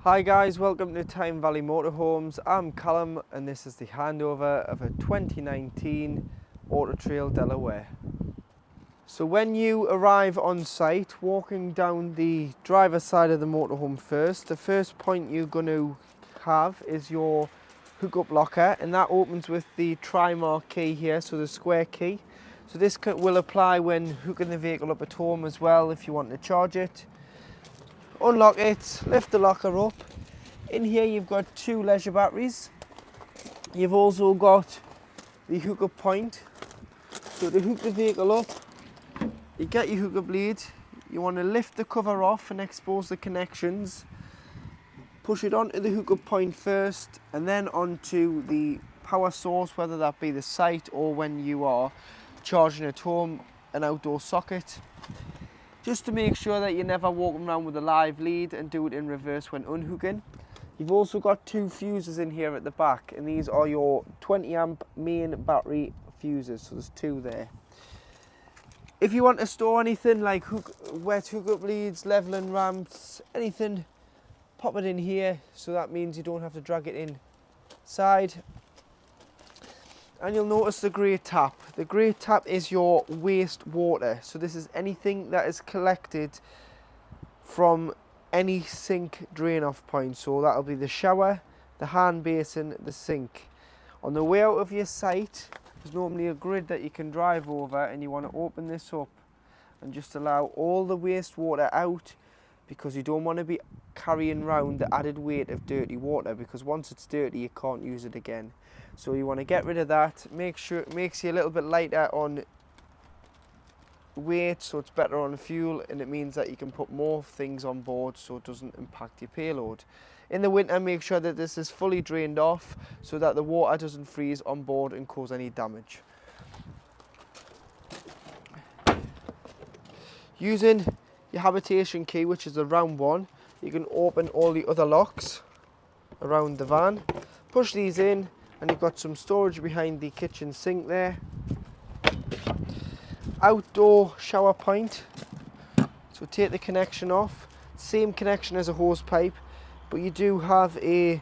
Hi guys, welcome to Tyne Valley Motorhomes. I'm Callum and this is the handover of a 2019 Auto Trail Delaware. So when you arrive on site, walking down the driver's side of the motorhome first, the first point you're going to have is your hookup locker, and that opens with the tri-mark key here, so the square key. So this will apply when hooking the vehicle up at home as well if you want to charge it. Unlock it, lift the locker up. In here you've got two leisure batteries. You've also got the hookup point. So to hook the vehicle up, you get your hookup lead. You want to lift the cover off and expose the connections. Push it onto the hookup point first and then onto the power source, whether that be the site or when you are charging at home, an outdoor socket. Just to make sure that you're never walking around with a live lead, and do it in reverse when unhooking. You've also got two fuses in here at the back, and these are your 20 amp main battery fuses, so there's two there. If you want to store anything like wet hookup leads, leveling ramps, anything, pop it in here, so that means you don't have to drag it inside. And you'll notice the grey tap. The grey tap is your waste water. So this is anything that is collected from any sink drain off point. So that'll be the shower, the hand basin, the sink. On the way out of your site, there's normally a grid that you can drive over, and you want to open this up and just allow all the waste water out, because you don't want to be carrying around the added weight of dirty water, because once it's dirty you can't use it again. So you want to get rid of that. Make sure it makes you a little bit lighter on weight, so it's better on fuel, and it means that you can put more things on board so it doesn't impact your payload. In the winter, make sure that this is fully drained off so that the water doesn't freeze on board and cause any damage. Using your habitation key, which is the round one, you can open all the other locks around the van. Push these in, and you've got some storage behind the kitchen sink there. Outdoor shower point. So take the connection off. Same connection as a hose pipe, but you do have a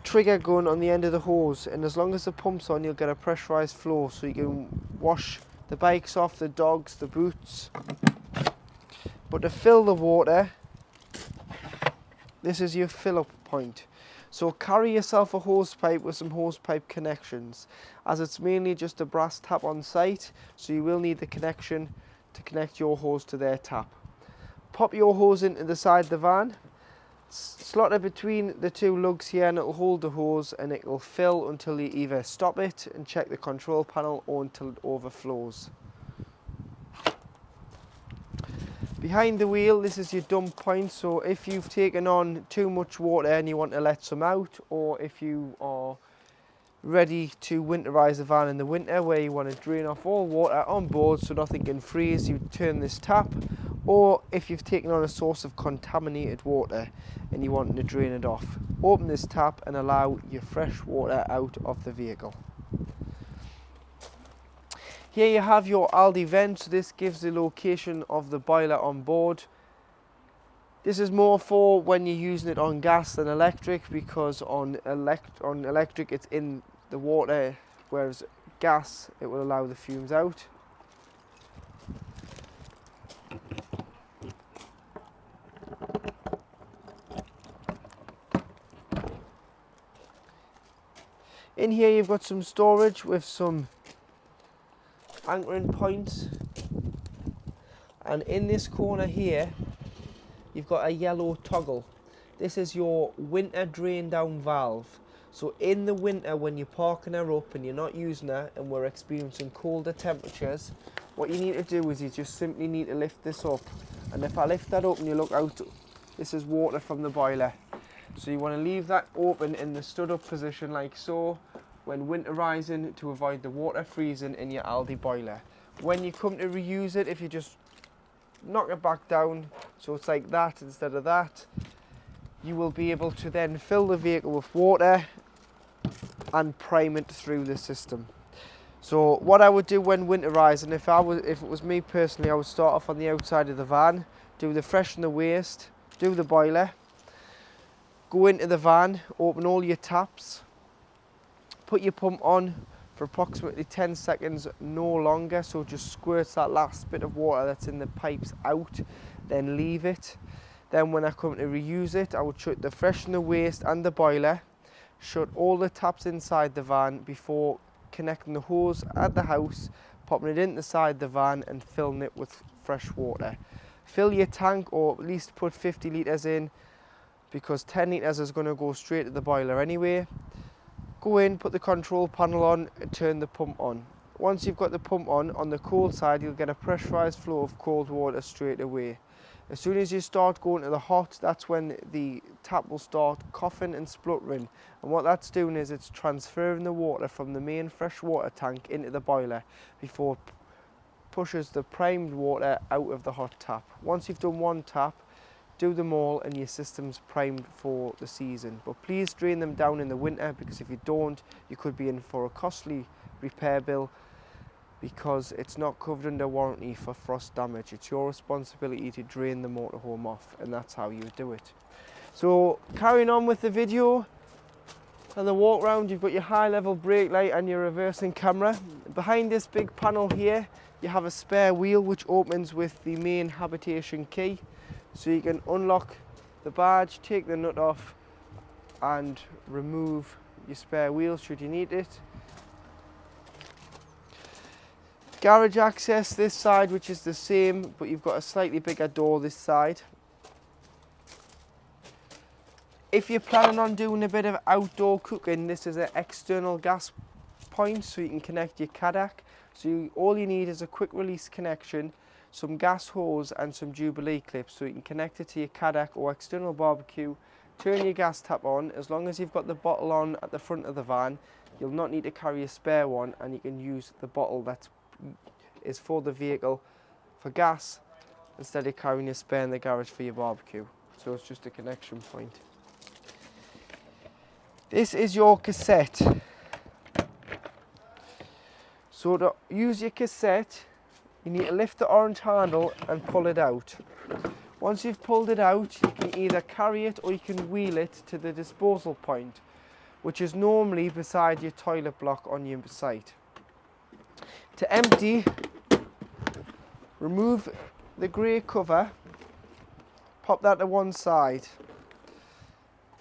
trigger gun on the end of the hose, and as long as the pump's on, you'll get a pressurized flow, so you can wash the bikes off, the dogs, the boots. But to fill the water, this is your fill up point. So carry yourself a hose pipe with some hose pipe connections, as it's mainly just a brass tap on site, so you will need the connection to connect your hose to their tap. Pop your hose into the side of the van, slot it between the two lugs here, and it will hold the hose, and it will fill until you either stop it and check the control panel, or until it overflows. Behind the wheel, this is your dump point, so if you've taken on too much water and you want to let some out, or if you are ready to winterize the van in the winter where you want to drain off all water on board so nothing can freeze, you turn this tap. Or if you've taken on a source of contaminated water and you want to drain it off, open this tap and allow your fresh water out of the vehicle. Here you have your Aldi vent. So this gives the location of the boiler on board. This is more for when you're using it on gas than electric, because on electric it's in the water, whereas gas, it will allow the fumes out. In here you've got some storage with some anchoring points, and in this corner here you've got a yellow toggle. This is your winter drain down valve. So in the winter, when you're parking her up and you're not using her and we're experiencing colder temperatures, what you need to do is you just simply need to lift this up, and if I lift that up and you look out, this is water from the boiler. So you want to leave that open in the stood up position like so when winterizing, to avoid the water freezing in your Aldi boiler. When you come to reuse it, if you just knock it back down so it's like that instead of that, you will be able to then fill the vehicle with water and prime it through the system. So what I would do when winterizing, if it was me personally, I would start off on the outside of the van, do the freshen the waste, do the boiler, go into the van, open all your taps, put your pump on for approximately 10 seconds, no longer, so it just squirts that last bit of water that's in the pipes out, then leave it. Then when I come to reuse it, I would shut the freshener, waste and the boiler, shut all the taps inside the van before connecting the hose at the house, popping it inside the van and filling it with fresh water. Fill your tank, or at least put 50 litres in, because 10 litres is going to go straight to the boiler anyway. Go in, put the control panel on and turn the pump on. Once you've got the pump on the cold side, you'll get a pressurised flow of cold water straight away. As soon as you start going to the hot, that's when the tap will start coughing and spluttering. And what that's doing is it's transferring the water from the main fresh water tank into the boiler before it pushes the primed water out of the hot tap. Once you've done one tap, do them all and your system's primed for the season. But please drain them down in the winter, because if you don't, you could be in for a costly repair bill, because it's not covered under warranty for frost damage. It's your responsibility to drain the motorhome off, and that's how you do it. So carrying on with the video and the walk round, you've got your high level brake light and your reversing camera. Behind this big panel here, you have a spare wheel which opens with the main habitation key. So you can unlock the badge, take the nut off and remove your spare wheel should you need it. Garage access this side, which is the same, but you've got a slightly bigger door this side. If you're planning on doing a bit of outdoor cooking, this is an external gas point, so you can connect your Kadak. So all you need is a quick release connection, some gas hose and some Jubilee clips, so you can connect it to your Kadak or external barbecue, turn your gas tap on. As long as you've got the bottle on at the front of the van, you'll not need to carry a spare one, and you can use the bottle that is for the vehicle for gas instead of carrying a spare in the garage for your barbecue. So it's just a connection point. This is your cassette. So to use your cassette, you need to lift the orange handle and pull it out. Once you've pulled it out, you can either carry it or you can wheel it to the disposal point, which is normally beside your toilet block on your site. To empty, remove the grey cover, pop that to one side.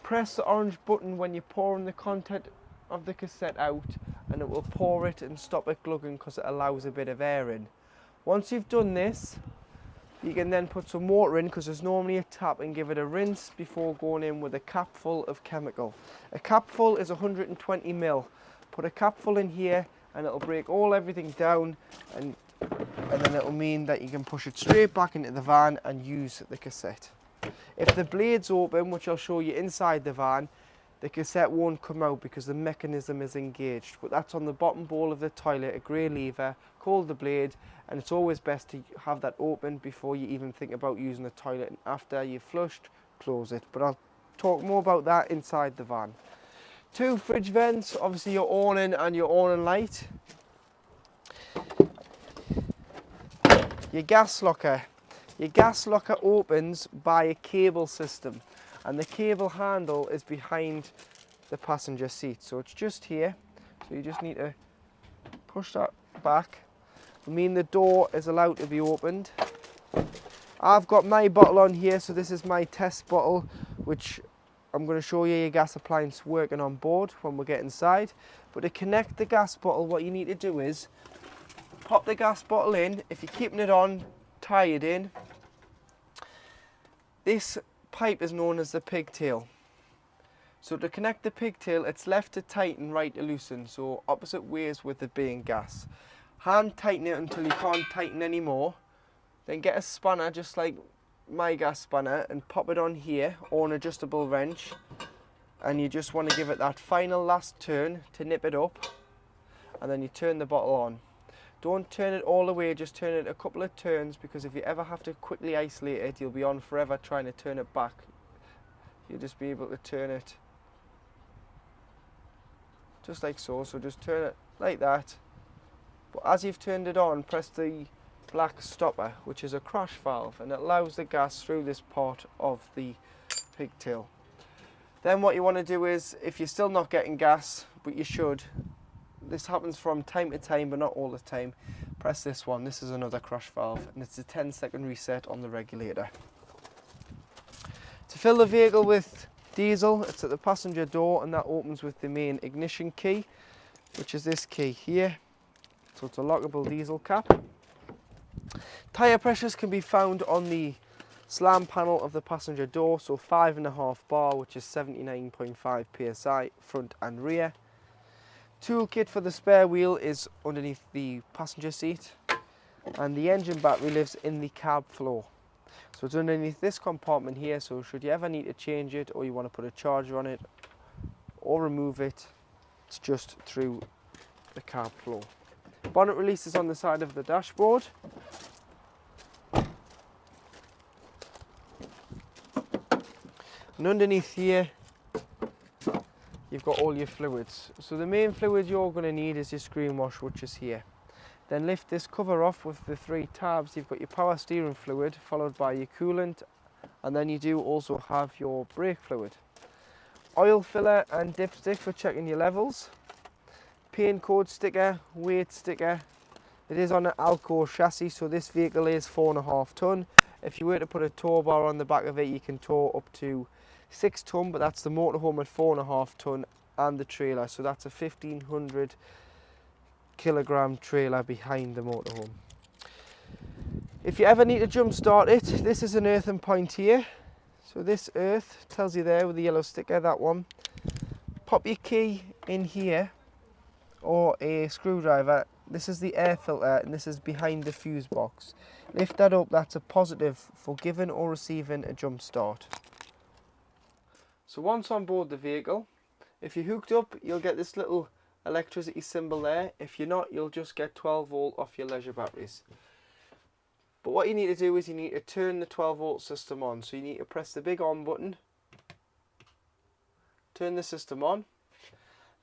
Press the orange button when you're pouring the content of the cassette out, and it will pour it and stop it glugging because it allows a bit of air in. Once you've done this, you can then put some water in, because there's normally a tap, and give it a rinse before going in with a cap full of chemical. A cap full is 120 ml. Put a cap full in here and it'll break everything down, and then it'll mean that you can push it straight back into the van and use the cassette. If the blade's open, which I'll show you inside the van, the cassette won't come out because the mechanism is engaged. But that's on the bottom bowl of the toilet, a grey lever called the blade, and it's always best to have that open before you even think about using the toilet, and after you've flushed, close it. But I'll talk more about that inside the van. 2 fridge vents, obviously your awning and your awning light. Your gas locker. Your gas locker opens by a cable system, and the cable handle is behind the passenger seat. So it's just here. So you just need to push that back. I mean, the door is allowed to be opened. I've got my bottle on here, so this is my test bottle, which I'm going to show you your gas appliance working on board when we get inside. But to connect the gas bottle, what you need to do is pop the gas bottle in. If you're keeping it on, tie it in. This pipe is known as the pigtail. So to connect the pigtail, it's left to tighten, right to loosen. So opposite ways with it being gas. Hand tighten it until you can't tighten anymore. Then get a spanner, just like my gas spanner, and pop it on here, or an adjustable wrench, and you just want to give it that final last turn to nip it up, and then you turn the bottle on. Don't turn it all the way, just turn it a couple of turns, because if you ever have to quickly isolate it, you'll be on forever trying to turn it back. You'll just be able to turn it just like so. So just turn it like that, but as you've turned it on, press the black stopper, which is a crash valve, and it allows the gas through this part of the pigtail. Then what you want to do is, if you're still not getting gas, but you should, this happens from time to time but not all the time, press this one. This is another crash valve, and it's a 10-second reset on the regulator. To fill the vehicle with diesel, it's at the passenger door, and that opens with the main ignition key, which is this key here. So it's a lockable diesel cap. Tyre pressures can be found on the slam panel of the passenger door, so 5.5 bar, which is 79.5 psi front and rear. Toolkit for the spare wheel is underneath the passenger seat, and the engine battery lives in the cab floor. So it's underneath this compartment here, so should you ever need to change it, or you want to put a charger on it or remove it, it's just through the cab floor. Bonnet release is on the side of the dashboard. And underneath here, you've got all your fluids. So the main fluid you're going to need is your screen wash, which is here. Then lift this cover off with the 3 tabs. You've got your power steering fluid, followed by your coolant, and then you do also have your brake fluid. Oil filler and dipstick for checking your levels. Paint code sticker, weight sticker. It is on an Alco chassis, so this vehicle is 4.5 tonne. If you were to put a tow bar on the back of it, you can tow up to 6 tonne, but that's the motorhome at 4.5 tonne and the trailer, so that's a 1,500 kilogram trailer behind the motorhome. If you ever need to jump start it, this is an earthen point here. So this earth tells you there with the yellow sticker, that one. Pop your key in here, or a screwdriver. This is the air filter, and this is behind the fuse box. Lift that up, that's a positive for giving or receiving a jump start. So once on board the vehicle, if you're hooked up, you'll get this little electricity symbol there. If you're not, you'll just get 12 volt off your leisure batteries. But what you need to do is you need to turn the 12 volt system on. So you need to press the big on button, turn the system on.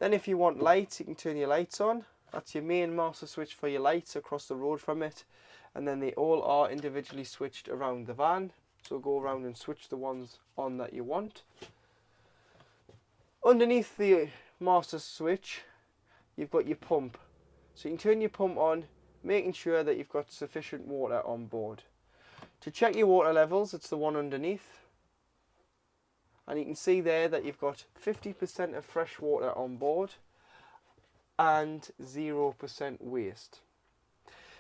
Then if you want lights, you can turn your lights on. That's your main master switch for your lights across the road from it. And then they all are individually switched around the van. So go around and switch the ones on that you want. Underneath the master switch, you've got your pump. So you can turn your pump on, making sure that you've got sufficient water on board. To check your water levels, it's the one underneath. And you can see there that you've got 50% of fresh water on board and 0% waste.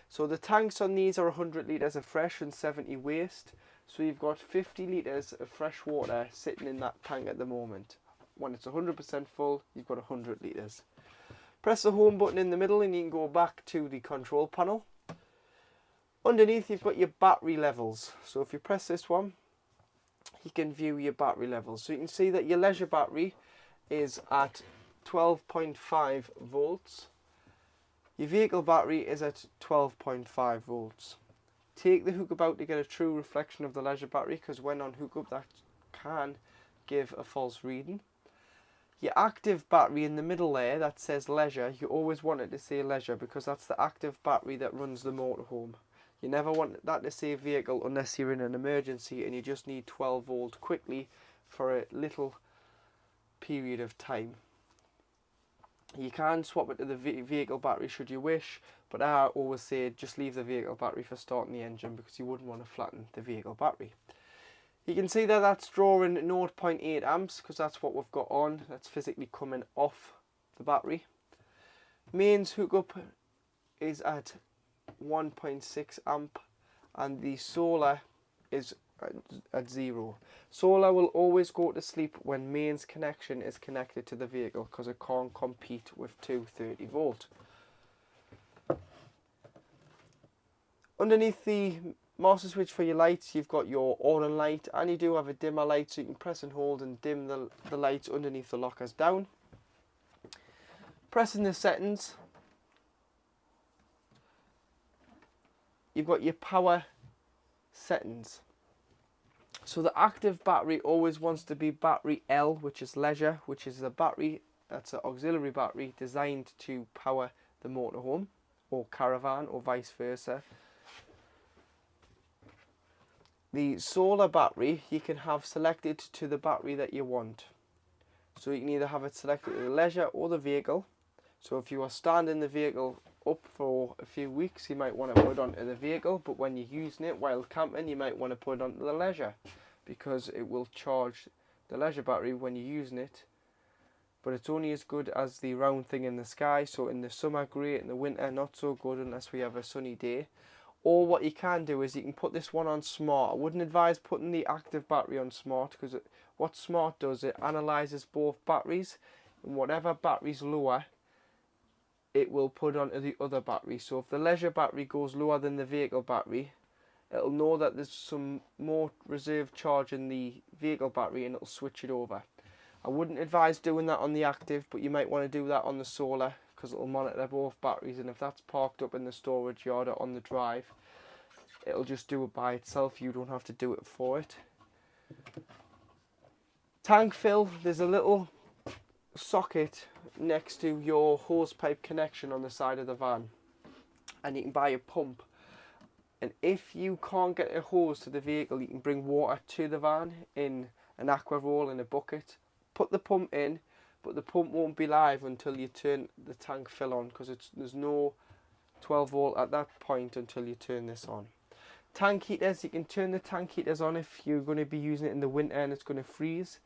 So the tanks on these are 100 litres of fresh and 70 waste. So you've got 50 litres of fresh water sitting in that tank at the moment. When it's 100% full, you've got 100 litres. Press the home button in the middle and you can go back to the control panel. Underneath you've got your battery levels. So if you press this one, you can view your battery levels. So you can see that your leisure battery is at 12.5 volts. Your vehicle battery is at 12.5 volts. Take the Hookup out to get a true reflection of the leisure battery, because when on Hookup that can give a false reading. Your active battery in the middle there that says leisure, you always want it to say leisure because that's the active battery that runs the motorhome. You never want that to say vehicle unless you're in an emergency and you just need 12 volt quickly for a little period of time. You can swap it to the vehicle battery should you wish, but I always say just leave the vehicle battery for starting the engine because you wouldn't want to flatten the vehicle battery. You can see that that's drawing 0.8 amps because that's what we've got on. That's physically coming off the battery. Mains hookup is at 1.6 amp and the solar is at 0. Solar will always go to sleep when mains connection is connected to the vehicle because it can't compete with 230 volt. Underneath the master switch for your lights, you've got your on and light, and you do have a dimmer light, so you can press and hold and dim the lights underneath the lockers down. Pressing the settings, you've got your power settings. So the active battery always wants to be battery L, which is leisure, which is a battery that's an auxiliary battery designed to power the motorhome or caravan or vice versa. The solar battery you can have selected to the battery that you want. So you can either have it selected the leisure or the vehicle. So if you are standing the vehicle up for a few weeks, you might want to put it onto the vehicle, but when you're using it while camping, you might want to put it onto the leisure, because it will charge the leisure battery when you're using it. But it's only as good as the round thing in the sky. So in the summer, great. In the winter, not so good unless we have a sunny day. Or what you can do is you can put this one on smart. I wouldn't advise putting the active battery on smart, because what smart does, it analyzes both batteries, and whatever battery's lower, it will put onto the other battery. So if the leisure battery goes lower than the vehicle battery, it'll know that there's some more reserve charge in the vehicle battery, and it'll switch it over. I wouldn't advise doing that on the active, but you might want to do that on the solar, because it'll monitor both batteries, and if that's parked up in the storage yard or on the drive, it'll just do it by itself. You don't have to do it for it. Tank fill, there's a little socket next to your hose pipe connection on the side of the van, and you can buy a pump. And if you can't get a hose to the vehicle, you can bring water to the van in an aqua roll in a bucket. Put the pump in, but the pump won't be live until you turn the tank fill on, because there's no 12 volt at that point until you turn this on. Tank heaters, you can turn the tank heaters on if you're going to be using it in the winter and it's going to freeze.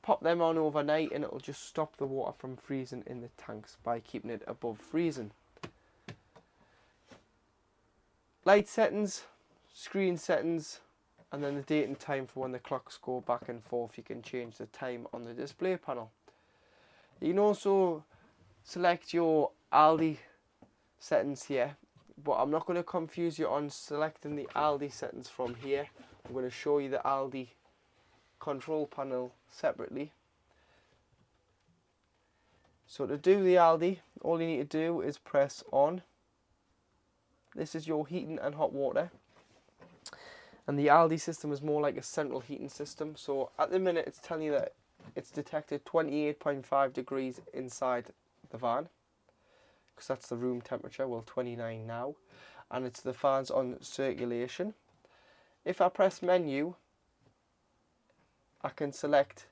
Pop them on overnight and it'll just stop the water from freezing in the tanks by keeping it above freezing. Light settings, screen settings, and then the date and time for when the clocks go back and forth. You can change the time on the display panel. You can also select your Aldi settings here, but I'm not going to confuse you on selecting the Aldi settings from here. I'm going to show you the Aldi control panel separately. So to do the Aldi, all you need to do is press on. This is your heating and hot water. And the Aldi system is more like a central heating system. So at the minute it's telling you that it's detected 28.5 degrees inside the van, because that's the room temperature, well 29 now. And it's the fans on circulation. If I press menu, I can select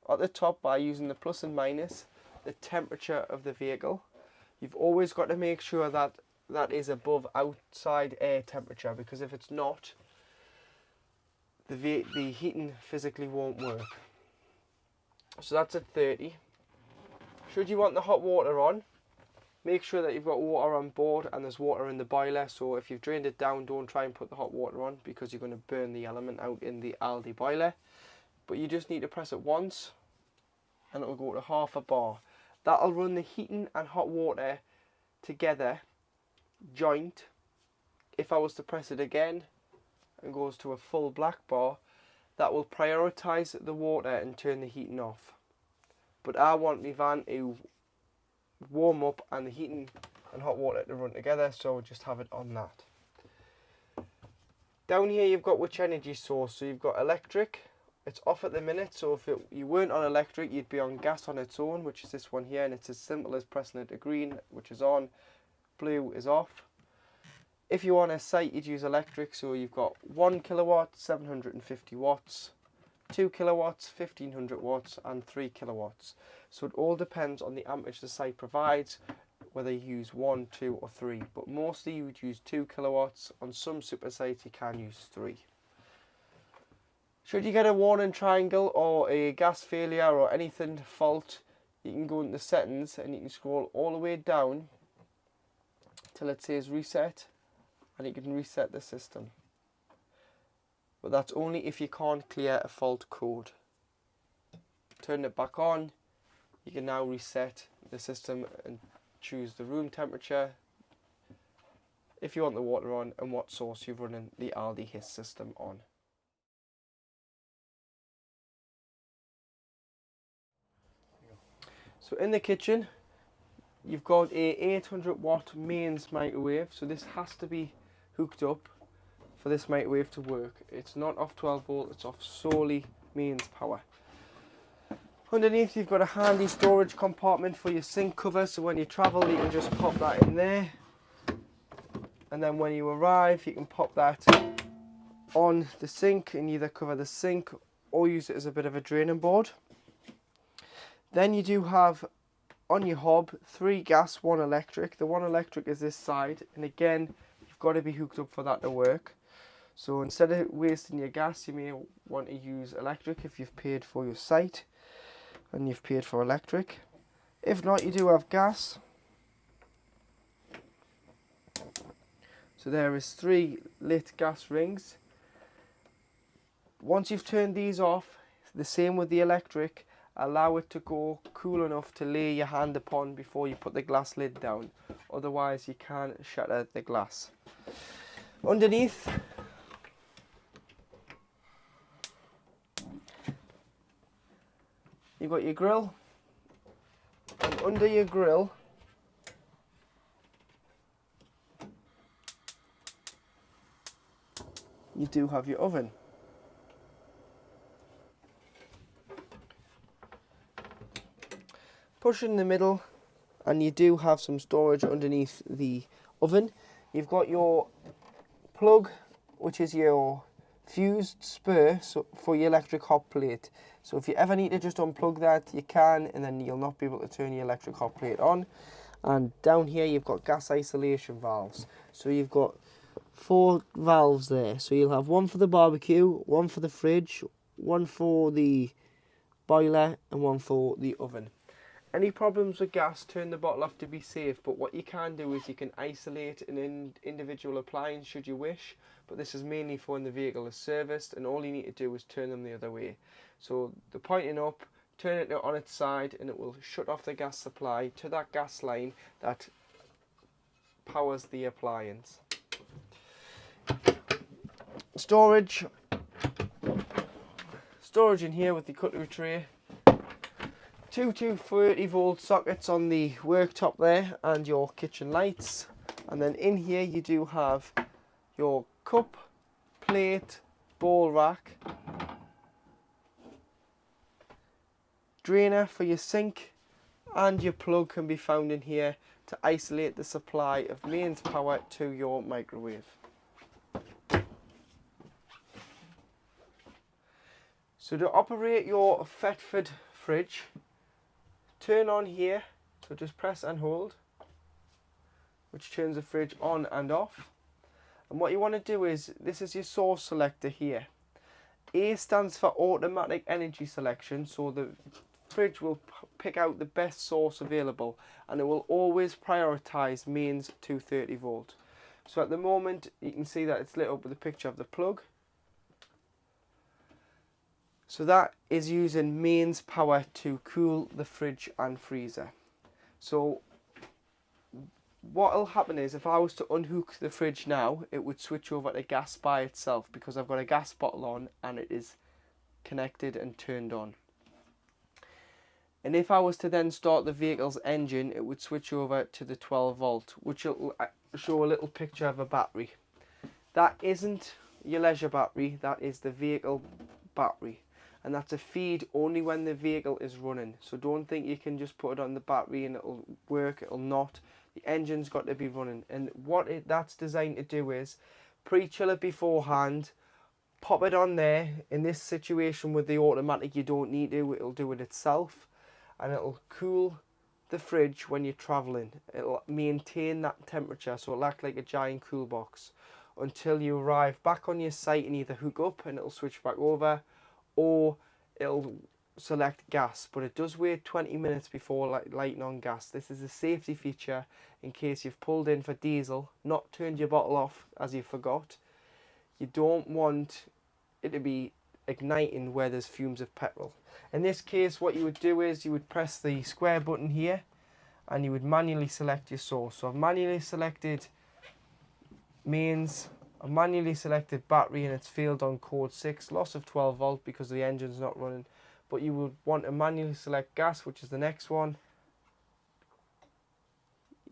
at the top by using the plus and minus the temperature of the vehicle. You've always got to make sure that that is above outside air temperature, because if it's not, the heating physically won't work. So that's at 30. Should you want the hot water on, make sure that you've got water on board and there's water in the boiler. So if you've drained it down, don't try and put the hot water on, because you're going to burn the element out in the Aldi boiler. But you just need to press it once and it'll go to half a bar. That'll run the heating and hot water together, joint. If I was to press it again and goes to a full black bar, that will prioritise the water and turn the heating off. But I want my van to warm up and the heating and hot water to run together, so I'll just have it on that. Down here you've got which energy source. So you've got electric, it's off at the minute, so if you weren't on electric, you'd be on gas on its own, which is this one here, and it's as simple as pressing it to green, which is on, blue is off. If you're on a site, you'd use electric, so you've got 1 kilowatt, 750 watts, 2 kilowatts, 1500 watts, and 3 kilowatts. So it all depends on the amperage the site provides, whether you use 1, 2, or 3. But mostly you would use 2 kilowatts. On some super sites, you can use 3. Should you get a warning triangle or a gas failure or anything fault, you can go into settings and you can scroll all the way down till it says reset, and you can reset the system. But that's only if you can't clear a fault code. Turn it back on, you can now reset the system and choose the room temperature, if you want the water on, and what source you're running the Aldi HIS system on. So in the kitchen, you've got a 800 watt mains microwave, so this has to be hooked up for this microwave to work. It's not off 12 volt, it's off solely mains power. Underneath you've got a handy storage compartment for your sink cover, so when you travel you can just pop that in there, and then when you arrive you can pop that on the sink and either cover the sink or use it as a bit of a draining board. Then you do have on your hob 3 gas, 1 electric. The 1 electric is this side, and again you've got to be hooked up for that to work. So instead of wasting your gas, you may want to use electric if you've paid for your site and you've paid for electric. If not, you do have gas. So there is 3 lit gas rings. Once you've turned these off, the same with the electric, allow it to go cool enough to lay your hand upon before you put the glass lid down. Otherwise you can shatter the glass. Underneath, you've got your grill, and under your grill you do have your oven. Push it in the middle and you do have some storage underneath the oven. You've got your plug, which is your fused spur for your electric hot plate. So if you ever need to just unplug that, you can, and then you'll not be able to turn your electric hot plate on. And down here you've got gas isolation valves. So you've got 4 valves there. So you'll have 1 for the barbecue, 1 for the fridge, 1 for the boiler, and 1 for the oven. Any problems with gas, turn the bottle off to be safe, but what you can do is you can isolate an individual appliance should you wish, but this is mainly for when the vehicle is serviced, and all you need to do is turn them the other way. So the pointing up, turn it on its side and it will shut off the gas supply to that gas line that powers the appliance. Storage in here with the cutlery tray. 2 230 volt sockets on the worktop there, and your kitchen lights. And then in here you do have your cup, plate, bowl rack, drainer for your sink, and your plug can be found in here to isolate the supply of mains power to your microwave. So to operate your Thetford fridge, turn on here, so just press and hold, which turns the fridge on and off. And what you want to do is, this is your source selector here. A stands for automatic energy selection, so the fridge will pick out the best source available, and it will always prioritize mains 230 volt. So at the moment you can see that it's lit up with a picture of the plug. So that is using mains power to cool the fridge and freezer. So what will happen is, if I was to unhook the fridge now, it would switch over to gas by itself because I've got a gas bottle on and it is connected and turned on. And if I was to then start the vehicle's engine, it would switch over to the 12 volt, which will show a little picture of a battery. That isn't your leisure battery, that is the vehicle battery. And that's a feed only when the vehicle is running. So don't think you can just put it on the battery and it'll work, it'll not. The engine's got to be running. And what that's designed to do is pre-chill it beforehand, pop it on there. In this situation with the automatic, you don't need to, it'll do it itself. And it'll cool the fridge when you're travelling. It'll maintain that temperature, so it'll act like a giant cool box until you arrive back on your site and either hook up and it'll switch back over, or it'll select gas, but it does wait 20 minutes before lighting on gas. This is a safety feature in case you've pulled in for diesel, not turned your bottle off as you forgot. You don't want it to be igniting where there's fumes of petrol. In this case, what you would do is you would press the square button here and you would manually select your source. So I've manually selected mains, I've manually selected battery, and it's failed on code 6, loss of 12 volt because the engine's not running. But you would want to manually select gas, which is the next one.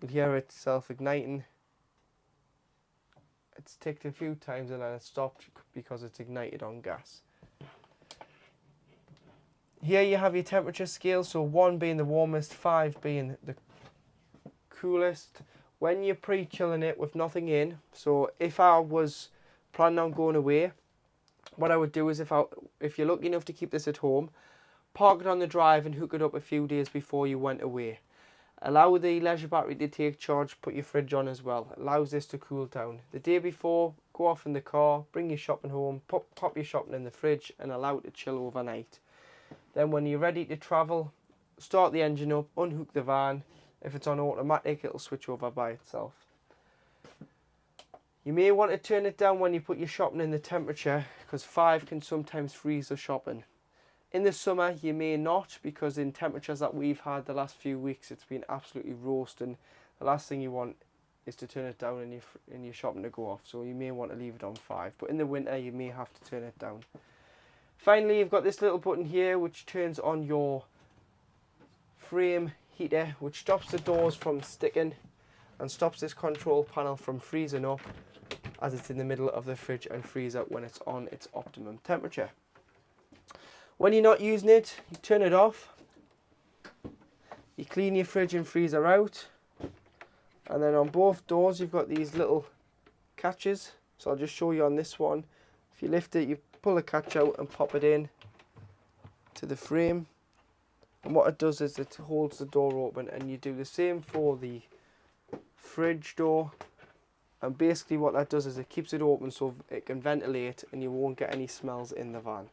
You'll hear it self-igniting. It's ticked a few times and then it stopped because it's ignited on gas. Here you have your temperature scale, so 1 being the warmest, 5 being the coolest. When you're pre-chilling it with nothing in, so if I was planning on going away, what I would do is if you're lucky enough to keep this at home, park it on the drive and hook it up a few days before you went away. Allow the leisure battery to take charge, put your fridge on as well. Allows this to cool down. The day before, go off in the car, bring your shopping home, pop your shopping in the fridge and allow it to chill overnight. Then when you're ready to travel, start the engine up, unhook the van. If it's on automatic, it'll switch over by itself. You may want to turn it down when you put your shopping in the temperature, because 5 can sometimes freeze the shopping. In the summer, you may not, because in temperatures that we've had the last few weeks, it's been absolutely roasting. The last thing you want is to turn it down and your shopping to go off, so you may want to leave it on 5. But in the winter, you may have to turn it down. Finally, you've got this little button here which turns on your frame heater, which stops the doors from sticking and stops this control panel from freezing up as it's in the middle of the fridge and freeze out when it's on its optimum temperature. When you're not using it, you turn it off, you clean your fridge and freezer out, and then on both doors you've got these little catches. So I'll just show you on this one. If you lift it, you pull the catch out and pop it in to the frame, and what it does is it holds the door open, and you do the same for the fridge door. And basically what that does is it keeps it open so it can ventilate and you won't get any smells in the van.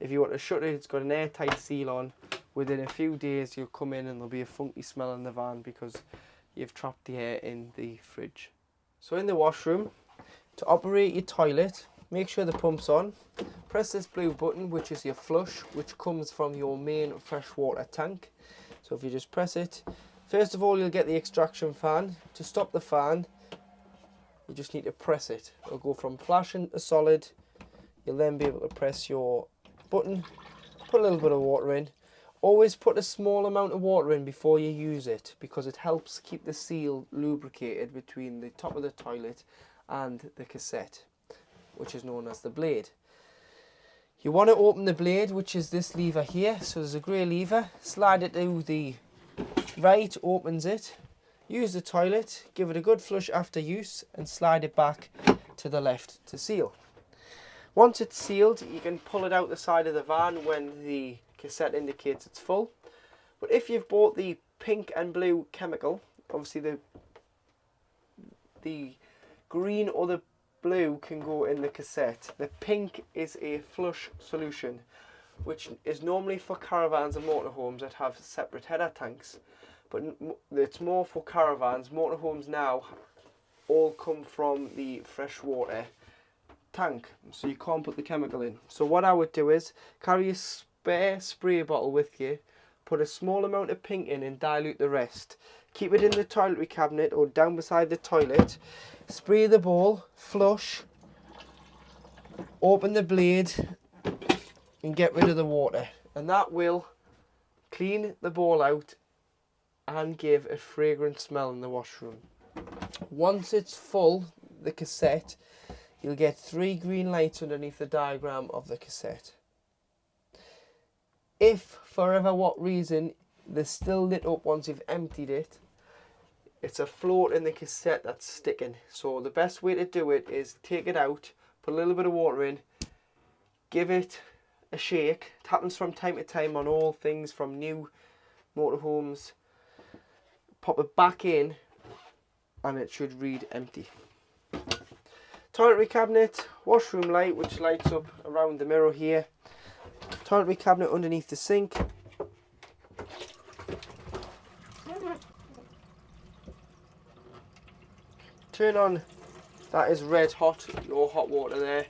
If you want to shut it, it's got an airtight seal on. Within a few days you'll come in and there'll be a funky smell in the van because you've trapped the air in the fridge. So in the washroom, to operate your toilet, make sure the pump's on. Press this blue button, which is your flush, which comes from your main freshwater tank. So if you just press it, first of all you'll get the extraction fan. To stop the fan, you just need to press it. It'll go from flashing to solid. You'll then be able to press your button, put a little bit of water in. Always put a small amount of water in before you use it, because it helps keep the seal lubricated between the top of the toilet and the cassette, which is known as the blade. You want to open the blade, which is this lever here. So there's a grey lever. Slide it to the right, opens it. Use the toilet, give it a good flush after use and slide it back to the left to seal. Once it's sealed, you can pull it out the side of the van when the cassette indicates it's full. But if you've bought the pink and blue chemical, obviously the green or the blue can go in the cassette. The pink is a flush solution, which is normally for caravans and motorhomes that have separate header tanks. But it's more for caravans. Motorhomes now all come from the freshwater tank, so you can't put the chemical in. So what I would do is carry a spare spray bottle with you, put a small amount of pink in and dilute the rest. Keep it in the toiletry cabinet or down beside the toilet. Spray the bowl, flush, open the blade and get rid of the water, and that will clean the bowl out and give a fragrant smell in the washroom. Once it's full, the cassette, you'll get 3 green lights underneath the diagram of the cassette. If for whatever what reason they're still lit up once you've emptied it, it's a float in the cassette that's sticking. So the best way to do it is take it out, put a little bit of water in, give it a shake. It happens from time to time on all things from new motorhomes. Pop it back in and it should read empty. Toiletry cabinet, washroom light which lights up around the mirror here. Toiletry cabinet underneath the sink. Turn on, that is red hot, no hot water there.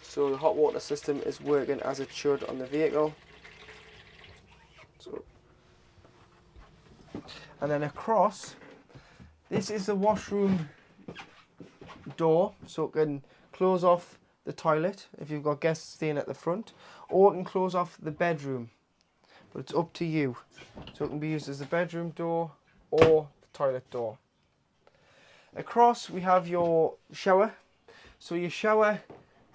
So the hot water system is working as it should on the vehicle. So, and then across, this is the washroom door, so it can close off the toilet if you've got guests staying at the front, or it can close off the bedroom, but it's up to you. So it can be used as the bedroom door or the toilet door. Across we have your shower. So your shower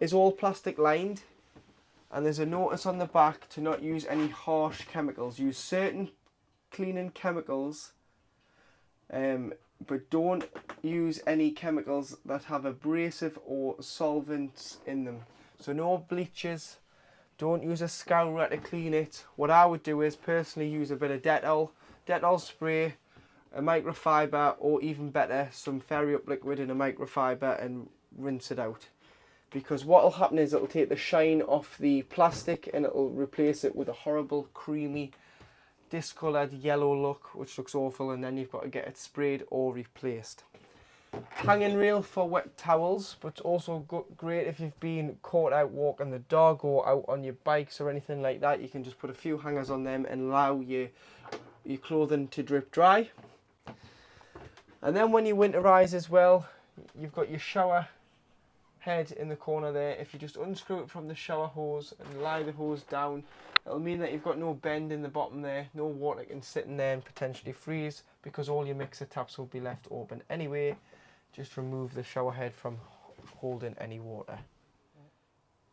is all plastic lined, and there's a notice on the back to not use any harsh chemicals. Use certain cleaning chemicals, but don't use any chemicals that have abrasive or solvents in them. So no bleaches, Don't use a scourer to clean it. What I would do is personally use a bit of Dettol spray, a microfiber, or even better, some Fairy Up liquid in a microfiber and rinse it out. Because what will happen is it'll take the shine off the plastic and it'll replace it with a horrible, creamy, discoloured yellow look, which looks awful, and then you've got to get it sprayed or replaced. Hanging rail for wet towels, but also great if you've been caught out walking the dog or out on your bikes or anything like that. You can just put a few hangers on them and allow your clothing to drip dry. And then when you winterize as well, you've got your shower head in the corner there. If you just unscrew it from the shower hose and lie the hose down, it'll mean that you've got no bend in the bottom there, no water can sit in there and potentially freeze, because all your mixer taps will be left open anyway. Just remove the shower head from holding any water.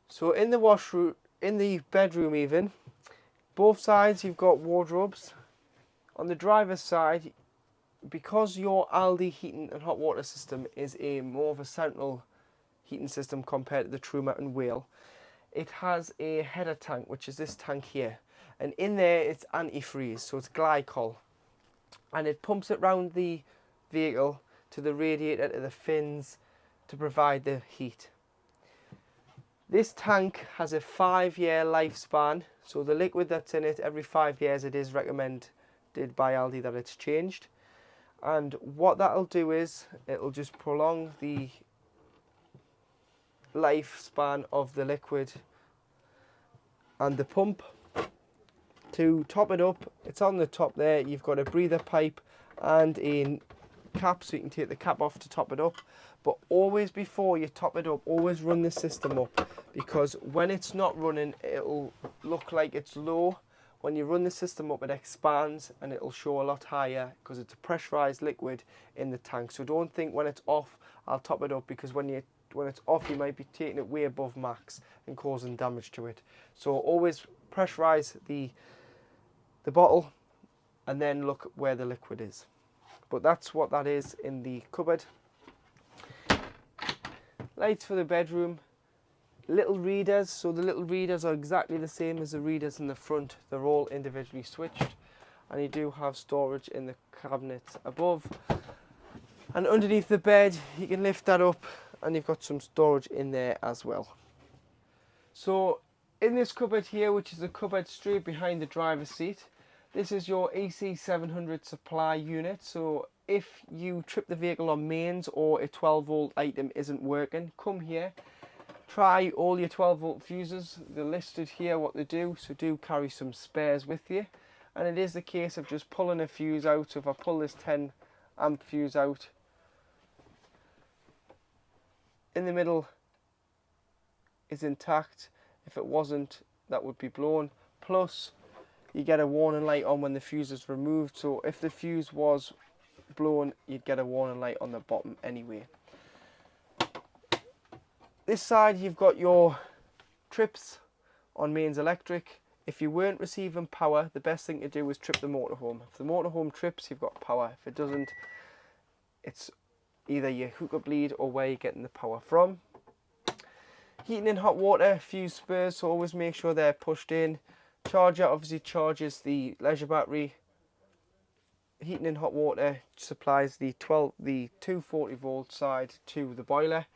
So in the washroom, in the bedroom even, both sides you've got wardrobes. On the driver's side, because your Aldi heating and hot water system is a more of a central heating system compared to the Truma and Whale, it has a header tank, which is this tank here, and in there it's antifreeze, so it's glycol, and it pumps it round the vehicle to the radiator, to the fins, to provide the heat. This tank has a 5-year lifespan, so the liquid that's in it, every 5 years it is recommended by Aldi that it's changed. And what that'll do is it'll just prolong the lifespan of the liquid. And the pump, to top it up, it's on the top there. You've got a breather pipe and a cap, so you can take the cap off to top it up. But always, before you top it up, always run the system up, because when it's not running, it'll look like it's low. When you run the system up, it expands and it'll show a lot higher, because it's a pressurized liquid in the tank. So don't think when it's off, I'll top it up, because when it's off, you might be taking it way above max and causing damage to it. So always pressurize the bottle and then look where the liquid is. But that's what that is in the cupboard. Lights for the bedroom. Little readers. So the little readers are exactly the same as the readers in the front. They're all individually switched. And you do have storage in the cabinet above. And underneath the bed, you can lift that up and you've got some storage in there as well. So in this cupboard here, which is the cupboard straight behind the driver's seat, this is your AC700 supply unit. So if you trip the vehicle on mains or a 12-volt item isn't working, come here. Try all your 12-volt fuses. They're listed here what they do, so do carry some spares with you. And it is the case of just pulling a fuse out. So if I pull this 10 amp fuse out, in the middle is intact. If it wasn't, that would be blown. Plus, you get a warning light on when the fuse is removed. So if the fuse was blown, you'd get a warning light on the bottom anyway. This side, you've got your trips on mains electric. If you weren't receiving power, the best thing to do is trip the motorhome. If the motorhome trips, you've got power. If it doesn't, it's either your hookup lead or where you're getting the power from. Heating and hot water, fuse spurs, so always make sure they're pushed in. Charger obviously charges the leisure battery. Heating and hot water supplies the 240 volt side to the boiler.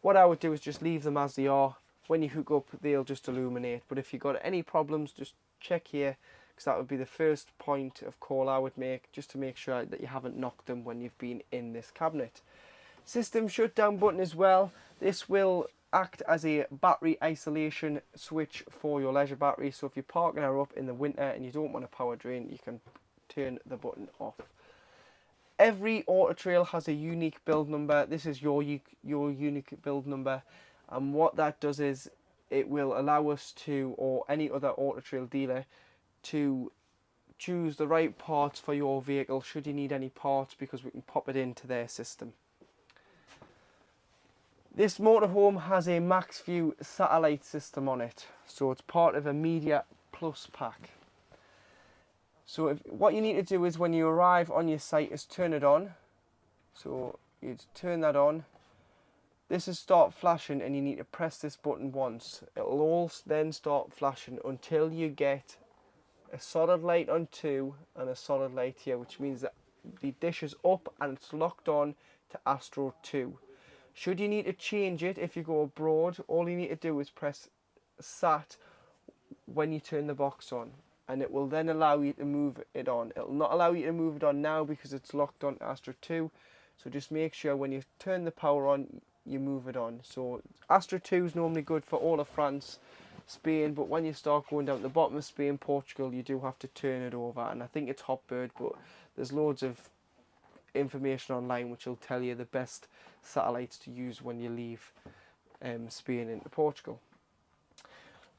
What I would do is just leave them as they are. When you hook up, they'll just illuminate. But if you've got any problems, just check here, because that would be the first point of call I would make, just to make sure that you haven't knocked them when you've been in this cabinet. System shutdown button as well. This will act as a battery isolation switch for your leisure battery. So if you're parking her up in the winter and you don't want a power drain, you can turn the button off. Every auto trail has a unique build number. This is your unique build number, and what that does is it will allow us to, or any other auto trail dealer, to choose the right parts for your vehicle should you need any parts, because we can pop it into their system. This motorhome has a MaxView satellite system on it, so it's part of a Media Plus pack. So what you need to do is when you arrive on your site is turn it on. So you'd turn that on. this is start flashing, and you need to press this button once. It'll all then start flashing until you get a solid light on 2 and a solid light here, which means that the dish is up and it's locked on to Astro 2. Should you need to change it if you go abroad, all you need to do is press SAT when you turn the box on, and it will then allow you to move it on. It will not allow you to move it on now because it's locked on to Astro 2, so just make sure when you turn the power on, you move it on. So Astro 2 is normally good for all of France, Spain, but when you start going down to the bottom of Spain, Portugal, you do have to turn it over, and I think it's Hotbird, but there's loads of information online which will tell you the best satellites to use when you leave Spain into Portugal.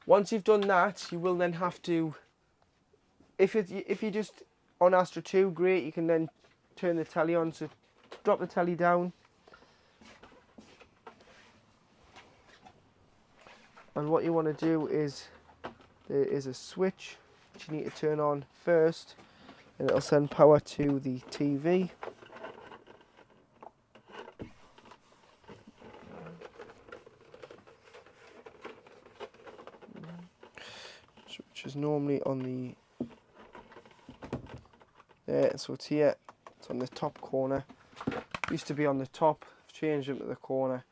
Once you've done that, you will then have to, if you just on Astro 2, great, you can then turn the telly on. So drop the telly down, and what you want to do is, there is a switch which you need to turn on first, and it'll send power to the TV. Which is normally on the, there, so it's here, it's on the top corner. Used to be on the top, I've changed them to the corner.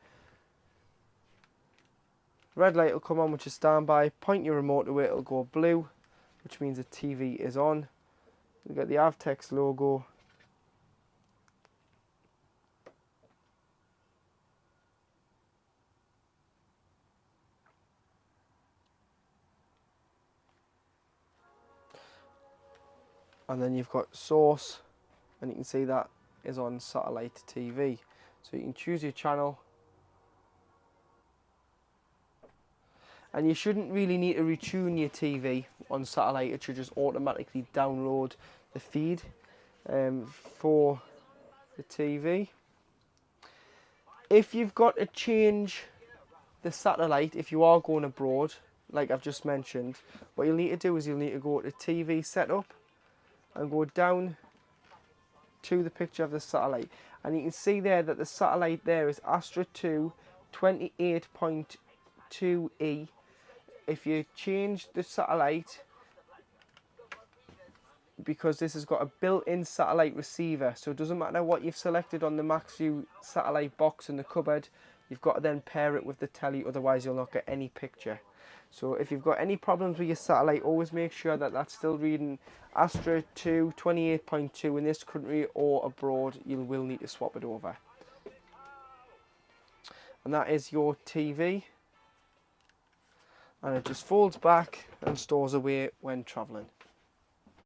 Red light will come on, which is standby. Point your remote to it, it'll go blue, which means the TV is on. You'll get the Avtex logo. And then you've got source, and you can see that is on satellite TV. So you can choose your channel. And you shouldn't really need to retune your TV on satellite, it should just automatically download the feed for the TV. If you've got to change the satellite, if you are going abroad, like I've just mentioned, what you'll need to do is you'll need to go to TV setup and go down to the picture of the satellite, and you can see there that the satellite there is Astro 2 28.2E. If you change the satellite, because this has got a built-in satellite receiver, so it doesn't matter what you've selected on the MaxView satellite box in the cupboard, you've got to then pair it with the telly, otherwise you'll not get any picture. So if you've got any problems with your satellite, always make sure that that's still reading Astro 2 28.2 in this country, or abroad you will need to swap it over. And that is your TV, and it just folds back and stores away when travelling.